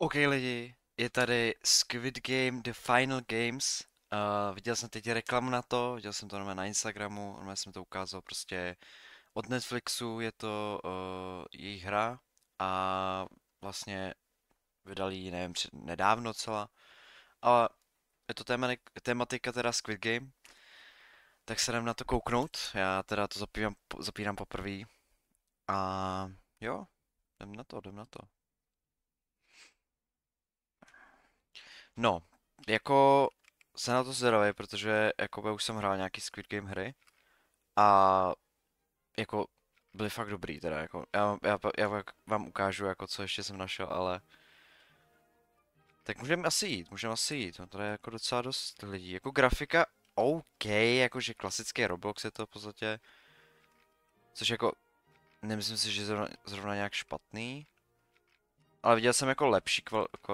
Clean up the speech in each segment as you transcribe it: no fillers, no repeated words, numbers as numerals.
OK lidi, je tady Squid Game The Final Games. Viděl jsem teď reklamu na to, viděl jsem to normálně na Instagramu, normálně jsem to ukázal prostě od Netflixu, je to jejich hra a vlastně vydali ji, nevím, nedávno celá, ale je to tematika teda Squid Game, tak se jdem na to kouknout, já teda to zapínám poprvé a jo, jdem na to. No, jako jsem na to zvědavý, protože jako už jsem hrál nějaký Squid Game hry a jako byly fakt dobrý teda, jako já vám ukážu jako co ještě jsem našel, ale tak můžeme asi jít, no to je jako docela dost lidí, jako grafika OK, jakože klasický Roblox je to v podstatě, což jako nemyslím si, že je zrovna nějak špatný, ale viděl jsem jako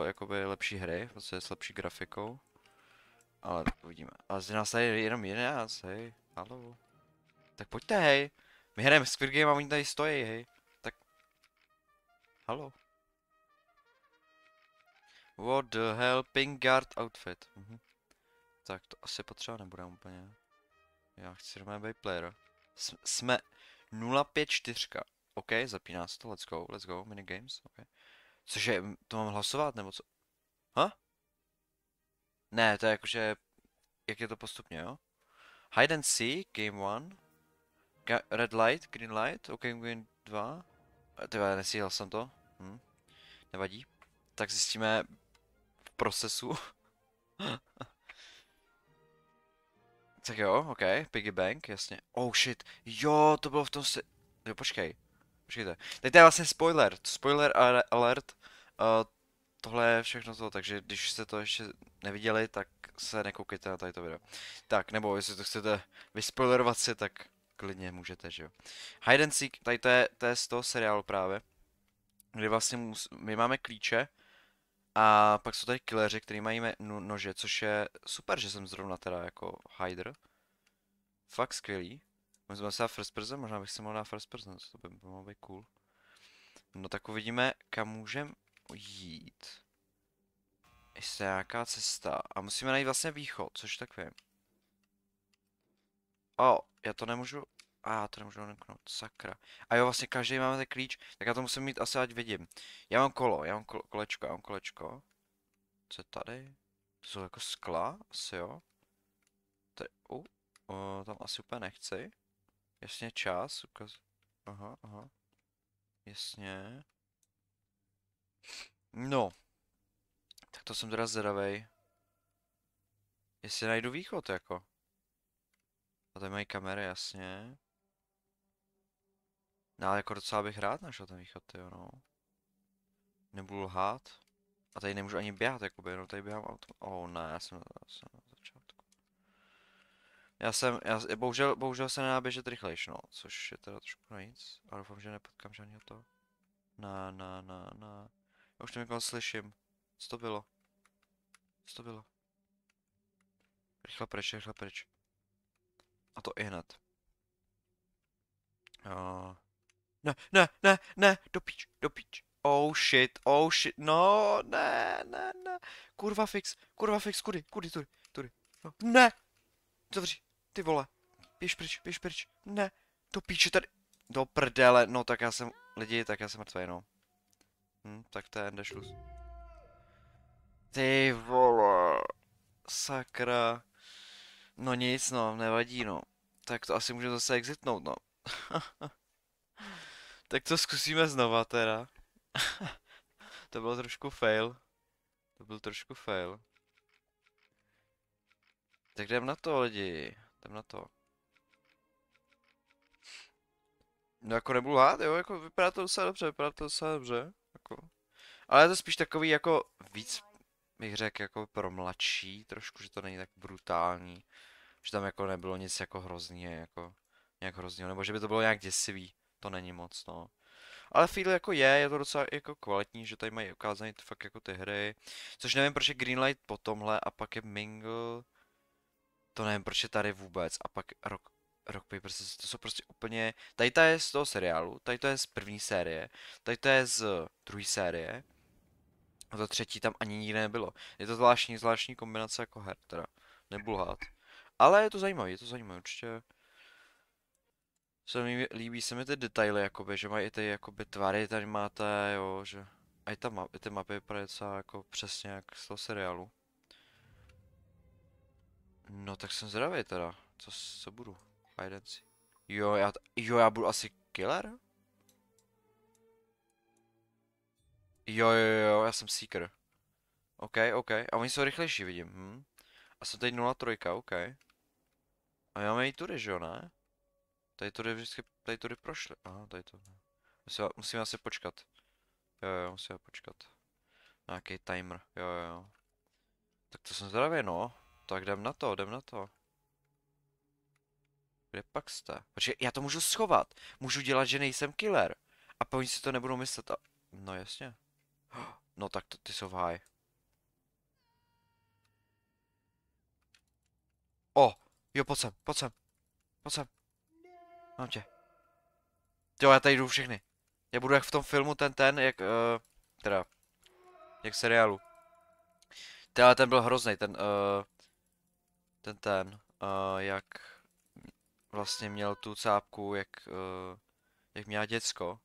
jakoby lepší hry, prostě s lepší grafikou. Ale uvidíme. Ale z nás tady je jenom 11, hej. Halo. Tak pojďte, hej. My hrajeme Squid Game a oni tady stojí, hej. Tak, halo. What the hell, pink guard outfit. Tak to asi potřeba nebude úplně. Já chci normálně být player. Jsme 054. OK, zapíná se to, let's go, minigames, OK. Cože, to mám hlasovat, nebo co? Ha? Ne, to je jakože, jak je to postupně, jo? Hide and seek, game 1. Red light, green light, OK, green 2. Tyhle, nesíhal jsem to. Nevadí. Tak zjistíme v procesu. Tak jo, OK, Piggy Bank, jasně. Oh shit, jo, to bylo v tom se... Jo, počkejte. Teď to je vlastně alert. Tohle je všechno to, takže když jste to ještě neviděli, tak se nekoukejte na tady to video. Tak, nebo jestli to chcete vyspoilerovat si, tak klidně můžete, že jo. Hide and Seek, tady to je z toho seriálu právě, kdy vlastně my máme klíče a pak jsou tady killeři, kteří mají nože, což je super, že jsem zrovna teda jako hider. Fakt skvělý. Můžeme se dát first person, možná bych si mohl dát first person, to by mohlo být cool. No tak uvidíme, kam můžeme jít. Jestli je nějaká cesta. A musíme najít vlastně východ, což tak vím. Já to nemůžu... to nemůžu odemknout, sakra. A jo, vlastně každý máme ten klíč, tak já to musím mít asi, ať vidím. Já mám kolečko. Co je tady? To jsou jako skla, asi jo. Tady, tam asi úplně nechci. Jasně, čas, aha, jasně. No, tak to jsem teda zvědavej. Jestli najdu východ, jako. A tady mají kamery, jasně. No, ale jako docela bych rád našel ten východ, jo, no. Nebudu lhát. A tady nemůžu ani běhat, jakoby, no tady běhám autem. Ne, já jsem na začátku. Bohužel se nedá běžet rychlejš, no, což je teda trošku na nic. A doufám, že nepotkám žádného toho. Na. Já už to někoho slyším. Co to bylo? Co to bylo? Rychle pryč. A to i hned. Ne, do píč. Oh shit, no, ne. Kurva fix, kudy. No, ne, zavři, ty vole, běž pryč, ne, do píče tady, do prdele, no tak tak já jsem mrtvej, no. Tak to je Enderschluss. Ty vole, sakra. No nic, no, nevadí, no. Tak to asi můžu zase exitnout, no. Tak to zkusíme znova teda. To bylo trošku fail. To byl trošku fail. Tak jdem na to, lidi. Jdem na to. No jako nebudu lhát, jo, jako vypadá to docela dobře, jako. Ale je to spíš takový jako víc, bych řekl, jako pro mladší trošku, že to není tak brutální. Že tam jako nebylo nic jako jako nějak hroznýho, nebo že by to bylo nějak děsivý. To není moc, no. Ale feel jako je to docela jako kvalitní, že tady mají ukázané fakt jako ty hry. Což nevím, proč je Greenlight po tomhle a pak je Mingle. To nevím, proč je tady vůbec. A pak Rock Paper Scissors, to jsou prostě úplně... Tady to je z toho seriálu, tady to je z první série, tady to je z druhé série. A to třetí tam ani nikde nebylo. Je to zvláštní kombinace jako her, teda. Nebudu lhát. Ale je to zajímavé, určitě. Líbí se mi ty detaily, jakoby, že mají i ty jakoby tvary, tady máte, jo, že... A i ty mapy vypadají docela jako přesně jak z toho seriálu. No tak jsem zdravý teda. Co budu? Hide and seek. Jo, já budu asi killer? Jo, já jsem seeker. OK. A oni jsou rychlejší, vidím. A jsem tady 0,3, OK. A máme i tudy, že jo, ne? Tady tudy prošli. Aha, tady to. Musíme asi počkat. Jo, musíme počkat. Nějaký timer, jo. Tak to jsem zdravý, no. Tak jdem na to. Kde pak jste? Protože já to můžu schovat. Můžu dělat, že nejsem killer. A po oni si to nebudou myslet a... No jasně. No tak ty jsou v háji. O! Jo, pojď sem. Mám tě. Jo, já tady jdu všechny. Já budu jak v tom filmu jak, teda, jak v seriálu. Ten byl hrozný, jak vlastně měl tu cápku, jak měla děcko.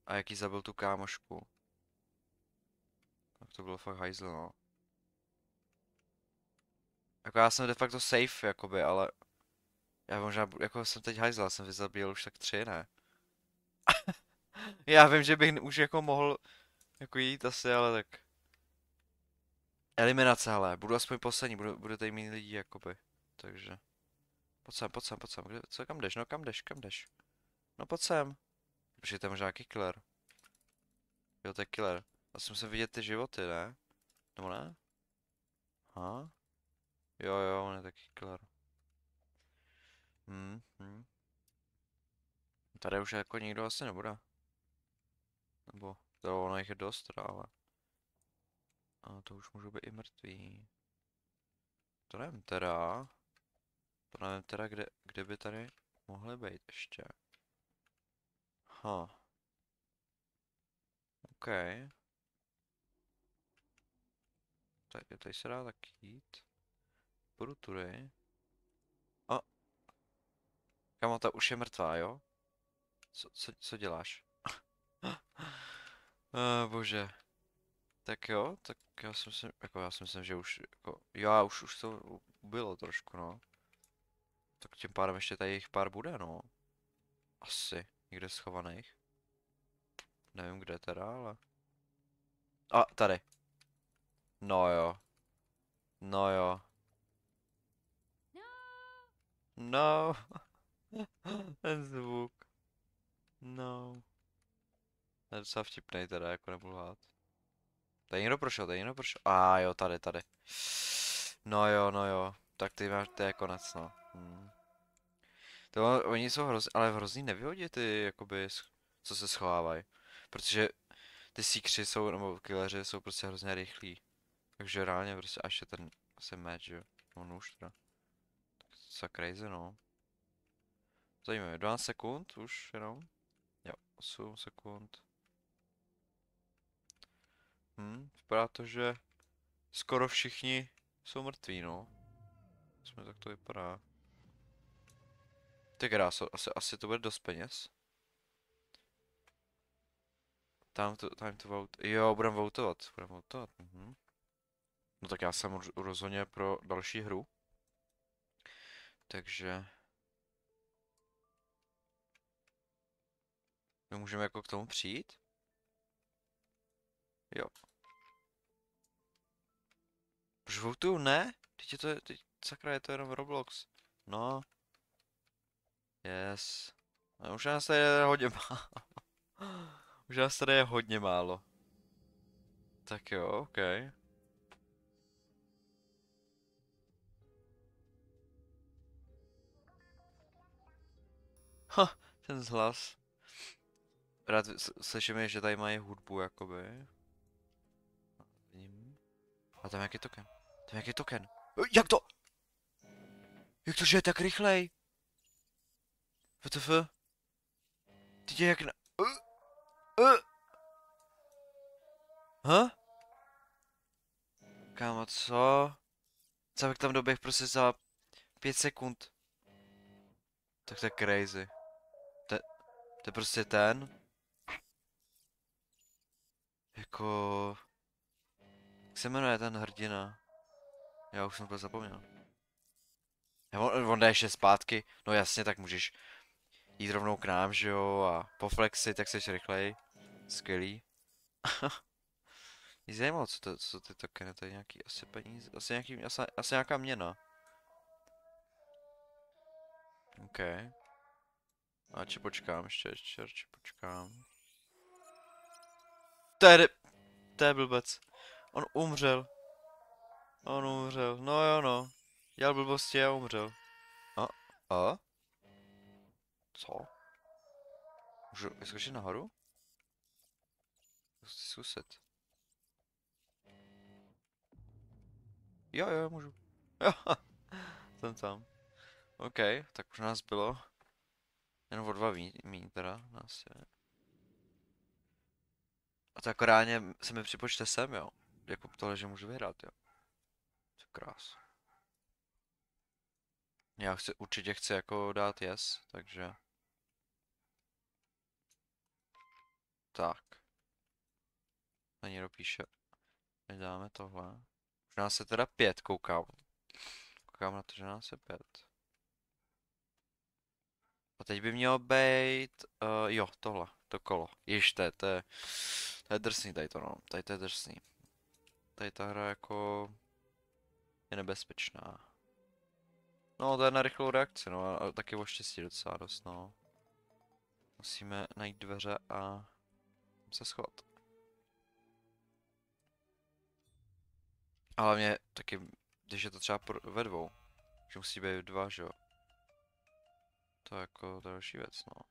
A jak jí zabil tu kámošku. Tak to bylo fakt hajzl, no. Jako já jsem de facto safe, jakoby, ale... Já možná, jako jsem teď hajzl, jsem vyzabil už tak 3, ne? Já vím, že bych už jako mohl jako jít asi, ale tak... Eliminace, ale budu aspoň poslední, bude tady méně lidí, jakoby. Takže... Pojď sem, kam jdeš, no kam jdeš? No pojď sem. Protože to je možná nějaký killer. Jo, to je killer. Asi musím vidět ty životy, ne? Nebo ne? Ha? Jo, on je taky killer. Hm. Tady už jako nikdo asi nebude. Nebo, to ono jich je dost, teda, ale... A to už můžou být i mrtví. To nevím teda. Kde by tady mohly být ještě. OK. Tady se dá tak jít. Půjdu tudy. A, kamo, ta už je mrtvá, jo? Co děláš? Bože. Tak jo, tak já si myslím, že už, jako, už to bylo trošku, no. Tak tím pádem ještě tady jich pár bude, no. Asi, někde schovaných. Nevím kde teda, ale... A, tady. No jo. No jo. No. Ten zvuk. No. To je docela vtipnej teda, jako nebudu lhát. Tady někdo prošel. Jo, tady. No jo. Tak to je konec, no. Oni jsou ale hrozný nevyhodí ty, jakoby, co se schovávají. Protože ty síkři jsou, nebo killeři jsou prostě hrozně rychlí. Takže reálně prostě až je ten asi meč, jo. No nůž teda. Tak to je crazy, no. Zajímavé, 12 sekund už jenom. Jo, 8 sekund. Vypadá to, že skoro všichni jsou mrtví, no. Tak to vypadá. Ty kráso, asi to bude dost peněz. Time to vote. Jo, budeme votovat. No tak já jsem rozhodně pro další hru. Takže... My můžeme jako k tomu přijít? Jo. Proč votuju? Ne? Sakra, je to jenom Roblox. No. Yes. A už nás tady je hodně málo. Už nás tady je hodně málo. Tak jo, OK. Ten zhlas. Rád slyšíme, že tady mají hudbu, jakoby. Vidím. A tam jaký token? Jak to? Jak to, že je tak rychlej? WTF? Ty jak na... Huh? No co? Co bych tam doběh prostě za 5 sekund? Tak to je crazy. To, to je prostě ten. Jako... Jak se jmenuje ten hrdina? Já už jsem to zapomněl. On jde ještě zpátky. No jasně, tak můžeš jít rovnou k nám, že jo? A poflexit, tak seš rychlej. Skvělý. Mě zajímalo, co ty tokeny, to je nějaký asi peníze, asi nějaká měna. OK. A či počkám, ještě počkám. To je blbec. On umřel. On umřel, no jo no. Dělal blbosti a umřel. A? A? Co? Můžu vyskočit nahoru? Chci zkusit. Jo, můžu. Jo, jsem tam. OK, tak už nás bylo. Jenom o 2 míň teda, nás je. A to jako reálně se mi připočte sem, jo. Jako tohle, že můžu vyhrát, jo. To je krás. Určitě chci jako dát yes, takže. Tak. A někdo píše. Nedáme tohle. Už nás je teda 5, koukám. Koukám na to, že nás je 5. A teď by mělo být, jo, tohle, to kolo. Již to je drsný tady to, no. Tady to je drsný. Tady ta hra jako je nebezpečná. No, to je na rychlou reakci, no, a taky o štěstí docela dost, no. Musíme najít dveře a se schovat. Ale mě taky, když je to třeba ve 2, že musí být 2, že jo. To je jako další věc, no.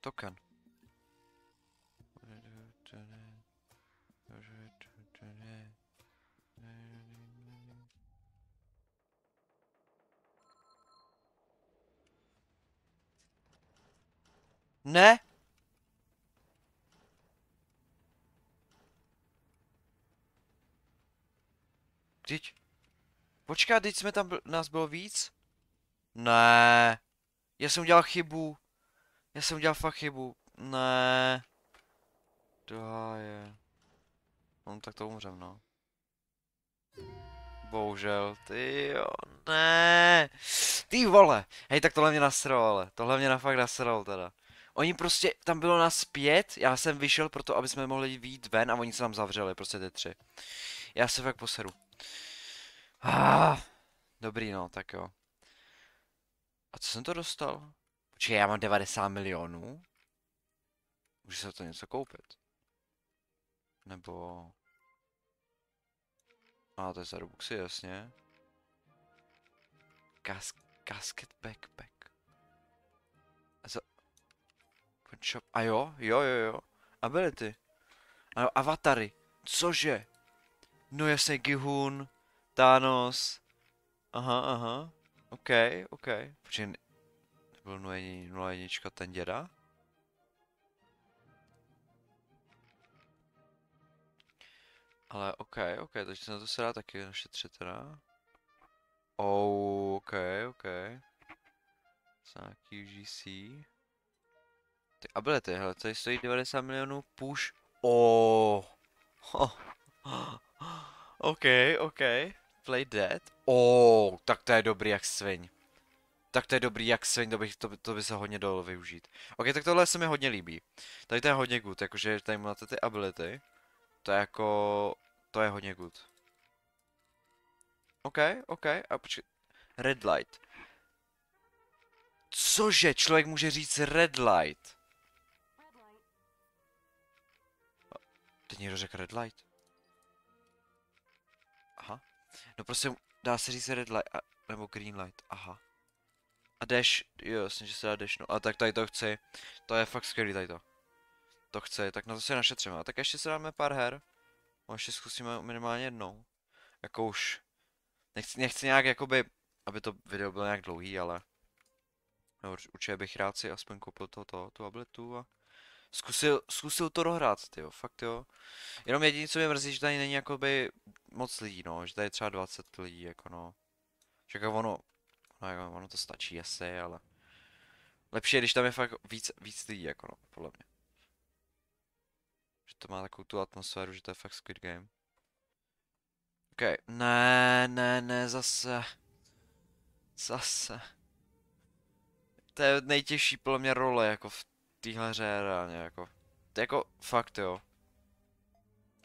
Token. Ne! Vždyť. Počkat, teď jsme tam nás bylo víc? Ne. Já jsem udělal chybu. Já jsem udělal fakt chybu. Ne. Je. No tak to umřem, no. Bohužel, ty jo, ne. Ty vole. Hej, tak tohle mě nasralo, ale. Tohle mě fakt nasralo teda. Oni prostě, tam bylo nás 5, já jsem vyšel proto, aby jsme mohli vyjít ven a oni se tam zavřeli, prostě ty 3. Já se fakt poseru. Dobrý no, tak jo. A co jsem to dostal? Počkej, já mám 90 milionů? Můžu se to něco koupit? Nebo... To je za Robuxy, jasně. Casket backpack. Shop. A jo. Ability. Ano, avatary. Cože? No jasně, Gihun, Thanos. Aha. OK. Počkej, nebyl 0,1 ten děda? Ale OK, takže na to se dá taky našetřit teda. OK. Nějaký UGC. Ty ability, hele, tady stojí 90 milionů, push. OK. Play dead. Tak to je dobrý jak sviň. To by se hodně dalo využít. OK, tak tohle se mi hodně líbí. Tady to je hodně good, jakože tady máte ty ability. To je jako... To je hodně good. OK. A počkej. Red light. Cože? Člověk může říct red light. Teď někdo řekl red light. Aha. No prostě dá se říct red light, nebo green light, aha. A dash, jo, jasně, že se dá dash, no. A tak tady to chci. To je fakt skvělý tady to. To chci, tak na to si našetříme. A tak ještě si dáme pár her. A ještě zkusíme minimálně jednou. Jako už. Nechci nějak jakoby, aby to video bylo nějak dlouhý, ale... No, určitě bych rád si aspoň koupil tu abilitu a Zkusil to dohrát, tyjo, fakt jo. Jenom jediné, co mě mrzí, že tady není jakoby moc lidí, no, že tady je třeba 20 lidí, jako no. Však ono to stačí asi, ale lepší je, když tam je fakt víc lidí, jako no, podle mě. Že to má takovou tu atmosféru, že to je fakt Squid Game. OK, ne, zase. To je nejtěžší podle mě role, jako v téhle hře reálně, jako. To je jako fakt jo.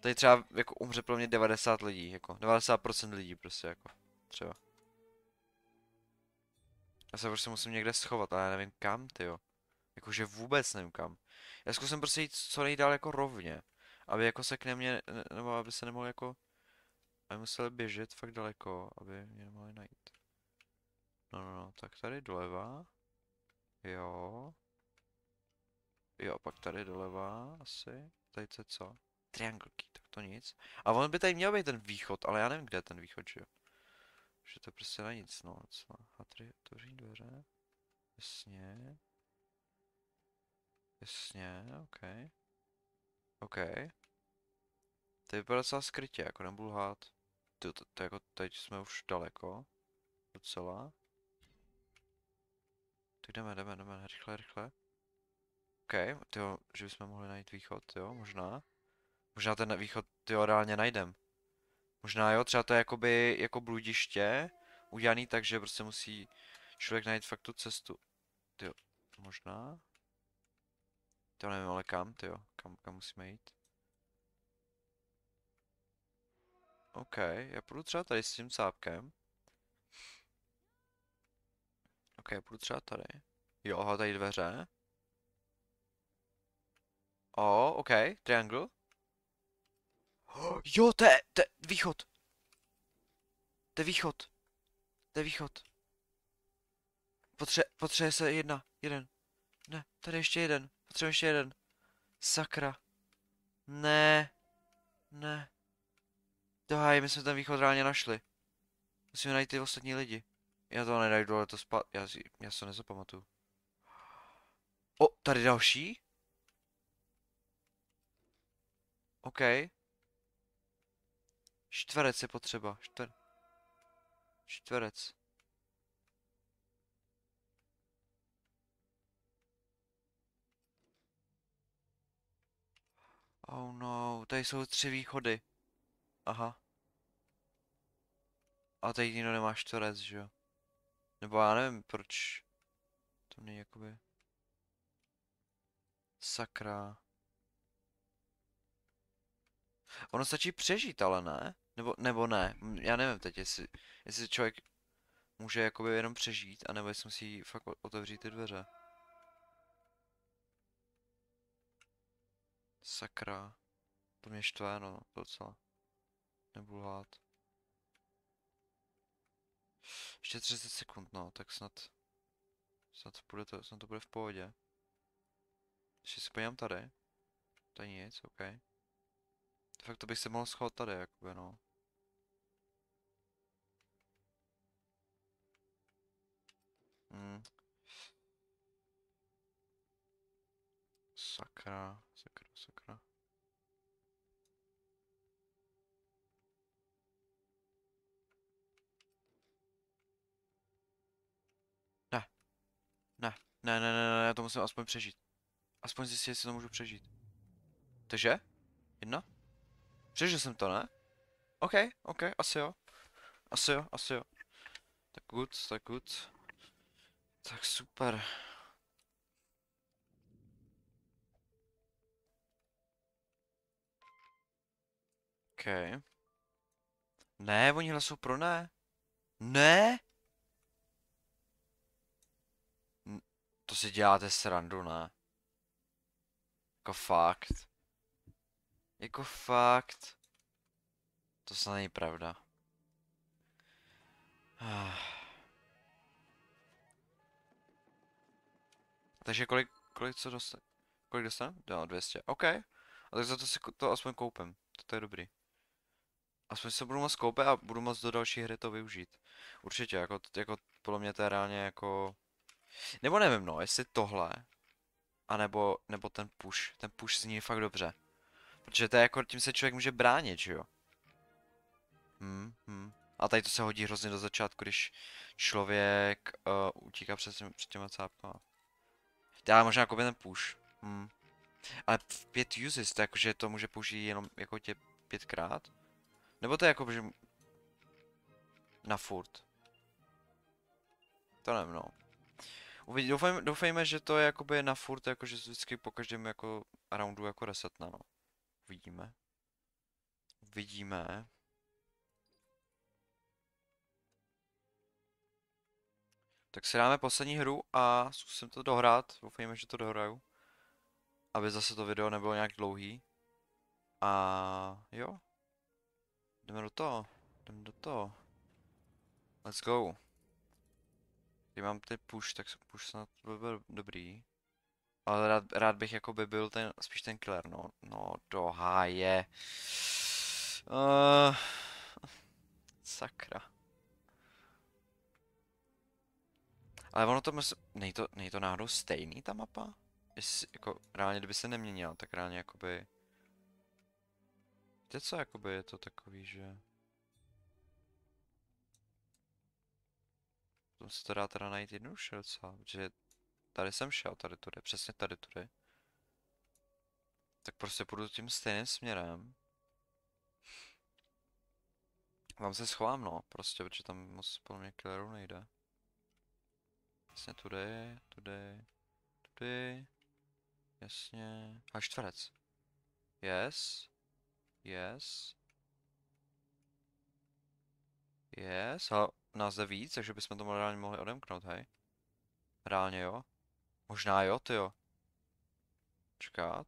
Tady třeba jako umře pro mě 90 lidí, jako 90% lidí prostě jako, třeba. Já se prostě musím někde schovat, ale já nevím kam, tyjo. Jakože vůbec nevím kam. Já zkusím prostě jít co nejdál jako rovně. Aby jako se k mě, nebo aby se nemohli jako, aby museli běžet fakt daleko, aby mě nemohli najít. No, tak tady doleva. Jo. Jo, pak tady doleva, asi. Tady to je co? Triangle key, tak to nic. A on by tady měl být ten východ, ale já nevím, kde je ten východ, že jo. Že to prostě na nic, no. Co? A tady otevření dveře. Jasně. Jasně, OK. OK. To vypadá docela skrytě, jako nebudu lhát. To jako teď jsme už daleko. Docela. Tak jdeme, rychle. OK, tyjo, že bychom mohli najít východ, jo, možná. Možná ten východ, tyjo, reálně najdem. Možná jo, třeba to je jakoby, jako bludiště, udělaný tak, že prostě musí člověk najít fakt tu cestu. Tyjo, možná. To nevím, ale kam, tyjo, kam musíme jít. OK, já půjdu třeba tady s tím cápkem. OK, já půjdu třeba tady. Jo, aha, tady dveře. OK, triangle. Jo, to je východ. To je východ. To je východ. Potřebuje se jeden. Ne, tady ještě jeden. Potřebuje ještě jeden. Sakra. Ne. Dohaj, my jsme ten východ reálně našli. Musíme najít ty ostatní lidi. Já to nenajdu, ale to já se to nezapamatuju. Tady další? OK. Čtverec je potřeba. Čtverec. Oh no, tady jsou 3 východy. Aha. A tady nikdo nemá čtverec, že jo? Nebo já nevím, proč. To mě jakoby... Sakra. Ono stačí přežít, ale ne? Nebo ne? Já nevím teď, jestli člověk může jakoby jenom přežít, anebo jestli musí fakt otevřít ty dveře. Sakra. To mě štve, no, docela. Nebudu lhát. Ještě 30 sekund, no, tak snad to bude v pohodě. Ještě si podívám tady. To je nic, OK. Fakt to bych se mohl schovat tady, jakoby, no. Hmm. Sakra. Ne, ne, já to musím aspoň přežít. Aspoň zjistit, jestli to můžu přežít. Takže? Jedna? Přežil jsem to, ne? OK, asi jo. Tak good. Tak super. OK. Ne, oni hlasují pro ne. Ne? To si děláte srandu, ne? Jako fakt. Jako fakt. To snad není pravda. Takže kolik co dostane? Kolik dostane? Jo, 200. OK. A tak za to si to aspoň koupím. To je dobrý. Aspoň se budu moct koupit a budu moct do další hry to využít. Určitě, jako podle mě to je reálně jako... Nebo nevím, no, jestli tohle. nebo ten push. Ten push zní fakt dobře. Protože to je jako, tím se člověk může bránit, že jo? A tady to se hodí hrozně do začátku, když člověk utíká před těma cápkama. Já možná koupím ten push. Ale v 5 uses, to jakože to může použít jenom jako tě 5krát? Nebo to je jako, že na furt? To nevím, no. Doufejme, že to je jakoby na furt, jakože vždycky po každém jako roundu jako resetne, no. Uvidíme. Uvidíme. Tak si dáme poslední hru a zkusím to dohrát. Doufejme, že to dohraju. Aby zase to video nebylo nějak dlouhý. A jo. Jdeme do toho. Jdeme do toho. Let's go. Když mám ty push, tak push snad by byl dobrý. Ale rád bych jako by byl spíš ten killer, no. No, do háje. Sakra. Ale ono to nej to náhodou stejný ta mapa? Jestli, jako, reálně kdyby se neměnila, tak reálně jakoby... Víte co, jakoby je to takový, že... Tom se to dá teda najít jednoduše docela, protože tady jsem šel, tady tudy, přesně tady tudy. Tak prostě půjdu tím stejným směrem. Vám se schovám, no, prostě, protože tam moc podle mě killerů nejde. Jasně tudy, tudy, tudy. Jasně. A čtverec. Yes. Yes. Yes. Ale nás jde víc, takže bychom to reálně mohli odemknout, hej. Reálně jo. Možná jo, ty jo. Čekat.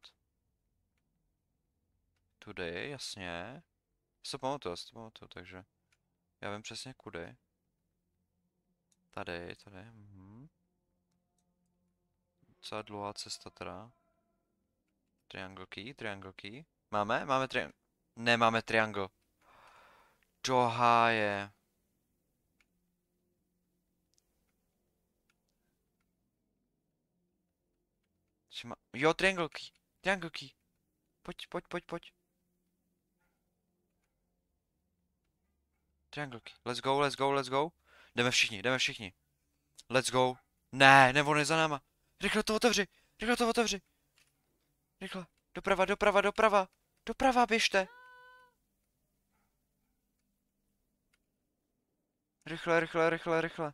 Tudy, jasně. Já si to pamatuju, takže. Já vím přesně kudy. Tady, tady, Docela dlouhá cesta teda. Triangle key. Máme? Máme triangle. Nemáme triangle. Do háje. Jo, triangle key. Triangle key. Pojď. Triangle key. Let's go. Jdeme všichni. Let's go. Ne, on je za náma. Rychle to otevři. Rychle. Doprava, běžte. Rychle.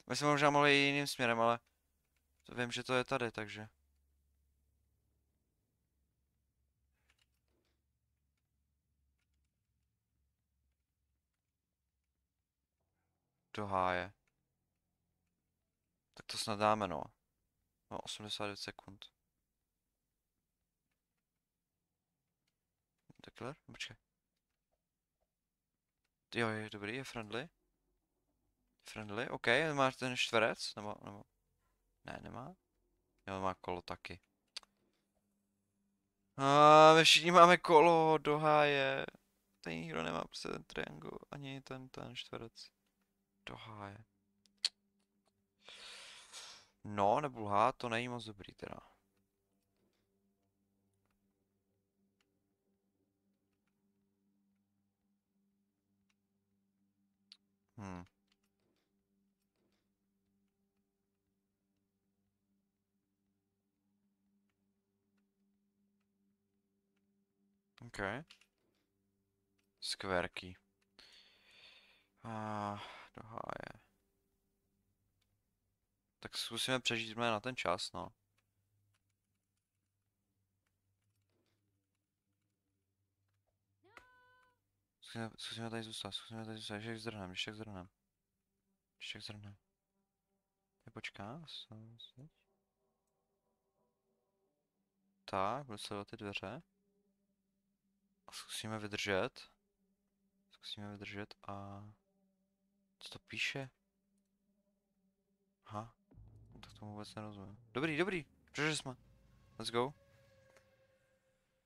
My jsme možná mohli jít jiným směrem, ale vím, že to je tady, takže. Do háje. Tak to snad dáme, no. No, 89 sekund. Takhle? Počkej. Jo, je dobrý, je friendly. OK, máš ten čtverec? Nebo... Ne, nemá? Jo, má kolo taky. My všichni máme kolo do háje. Tady nikdo nemá prostě ten triangle, ani ten čtverec. Do háje. No, nebudu lhát, to není moc dobrý teda. OK. Skverky. Do háje. Tak zkusíme přežít na ten čas, no. Zkusíme tady zůstat, když tak zdrhneme. Nepočká, tak, budu sledovat ty dveře. A zkusíme vydržet a... Co to píše? Aha, tak tomu vůbec nerozumím. Dobrý, přežili jsme. Let's go.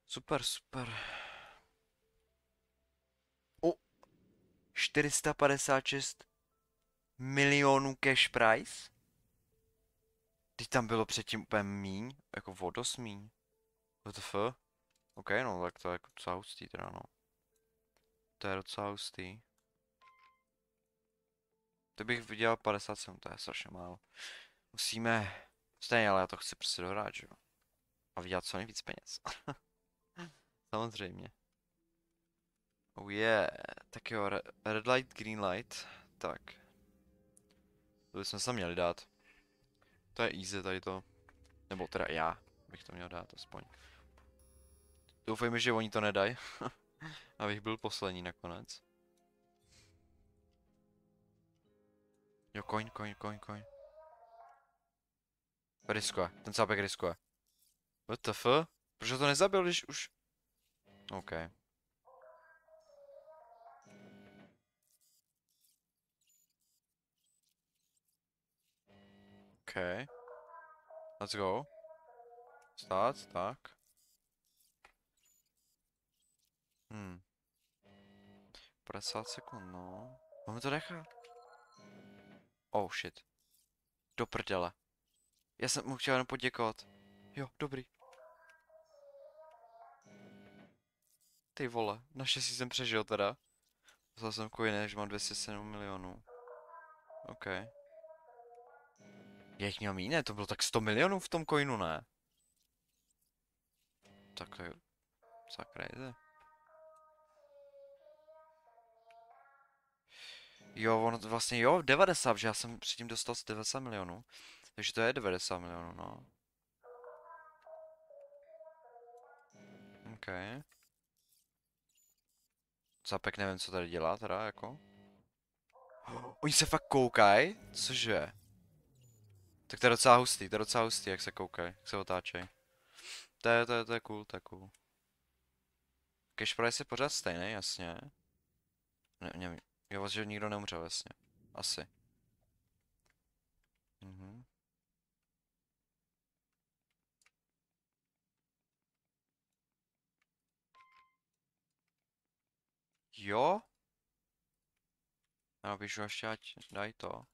Super. 456 milionů cash prize? Teď tam bylo předtím úplně míň, jako vodos míň. WTF? OK, no, tak to je jako docela hustý teda, no. To je docela hustý. To bych vydělal 57, to je strašně málo. Musíme, stejně, ale já to chci prostě dohrát, že jo. A vydělat co nejvíc peněz. Samozřejmě. Oh yeah, tak jo, red light, green light, tak. To bychom se měli dát. To je easy tady to. Nebo teda já bych to měl dát aspoň. Doufejme, že oni to nedají. Abych byl poslední nakonec. Jo, koň. Riskuje, ten cápek riskuje. WTF? Proč to nezabil, když už... OK. OK. Let's go. Stát, tak. 50 sekund, no. Máme to nechat. Oh shit. Do prdele. Já jsem mu chtěl jenom poděkovat. Jo, dobrý. Ty vole, naštěstí jsem přežil teda. Vzal jsem coiny, že mám 207 milionů. OK. Já jich měl míň, ne? To bylo tak 100 milionů v tom coinu, ne? Tak to je... Sakra jde. Jo, ono vlastně jo, 90, že já jsem předtím dostal 90 milionů. Takže to je 90 milionů, no. OK. Zapek nevím, co tady dělá teda, jako. Oni se fakt koukají? Cože? Tak to je docela hustý, jak se koukají, jak se otáčejí. To je cool, to je cool. Cash price je pořád stejný, jasně. Nevím. Jo, že nikdo neumřel, vlastně. Asi. Mhm. Jo? Já píšu ještě, ať dají to.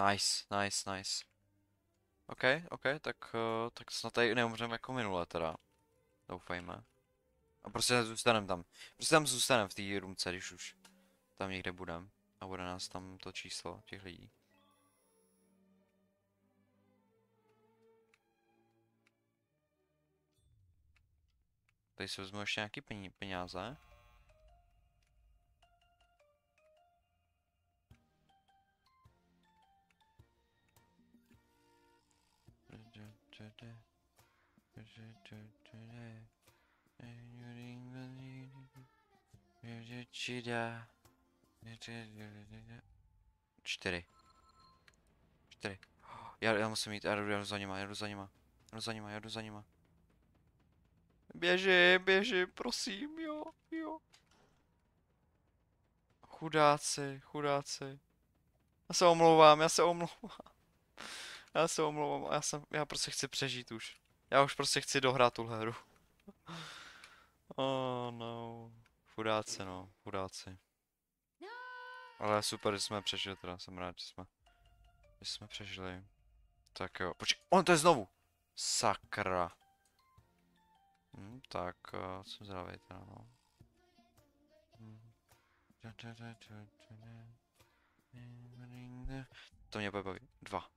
Nice. OK, tak snad tady neumřeme jako minule teda. Doufejme. A prostě zůstaneme tam. Prostě tam zůstaneme v té roomce, když už tam někde budeme. A bude nás tam to číslo těch lidí. Tady si vezmu ještě nějaký peníze. Čtyři. Já musím jít, já jdu za nima. Běžím, prosím, jo. Chudáci. Já se omlouvám, já prostě chci přežít už. Já už prostě chci dohrát tu hru. Oh no. Chudáci. Ale super, že jsme přežili teda, jsem rád, že jsme přežili. Tak jo, počkej, on to je znovu! Sakra. Tak, jsem zdravý teda, no. To mě bude bavit. Dva.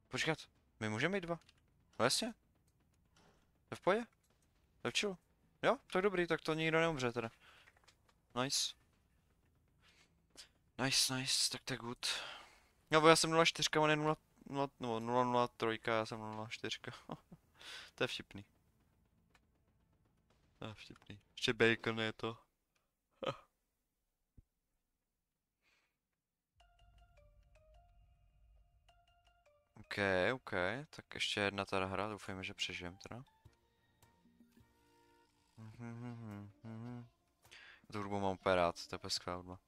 Počkat, my můžeme mít dva? No jasně. To je v pohodě? To je v chillu. Jo, tak dobrý, tak to nikdo neumře teda. Nice, tak to je good. Jo, já jsem 0,4, on je 0,03, já jsem 0,4. To je vtipný. Ještě bacon je to. OK, tak ještě jedna teda hra, doufejme, že přežijem teda. Tu hudbu mám úplně rád, to je peská hudba.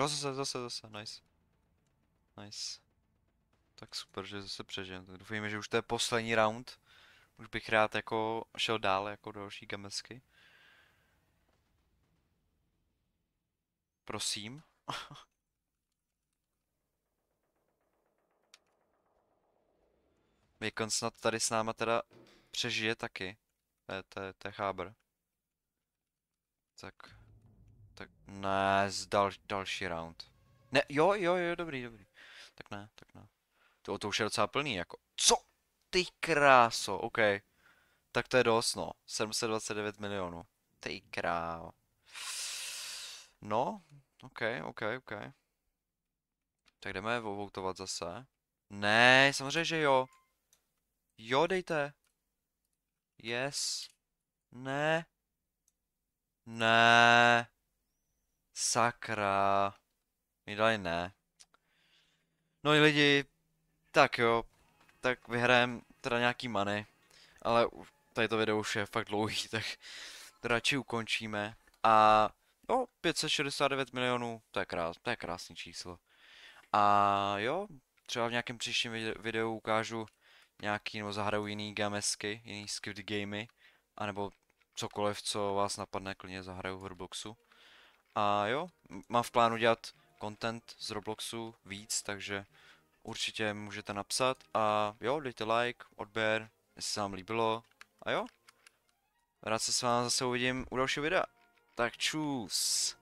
Jo, zase, nice. Nice. Tak super, že zase přežijem. Tak doufejme, že už to je poslední round. Už bych rád jako šel dále jako do další gamesky. Prosím. Bacon snad tady s náma teda přežije taky. To je chábr. Tak, tak ne, další round. Ne, jo, dobrý. Tak ne. To už je docela plný, jako. Co? Ty kráso, OK. Tak to je dost, no. 729 milionů. Ty krávo. No, OK. Tak jdeme voutovat zase. Ne, samozřejmě, že jo. Jo, dejte. Yes. Ne. Ne. Sakra. Mi dali ne. No i lidi, tak jo. Tak vyhrajem teda nějaký money. Ale tady to video už je fakt dlouhý, tak to radši ukončíme. A jo, 569 milionů, to je krásný číslo. A jo, třeba v nějakém příštím videu ukážu nějaký, nebo zahraju jiný gamesky, jiný Squid Gamey, anebo cokoliv, co vás napadne, klidně zahraju v Robloxu. A jo, mám v plánu dělat content z Robloxu víc, takže určitě můžete napsat. A jo, dejte like, odběr, jestli se vám líbilo. A jo, rád se s vámi zase uvidím u dalšího videa. Tak čus.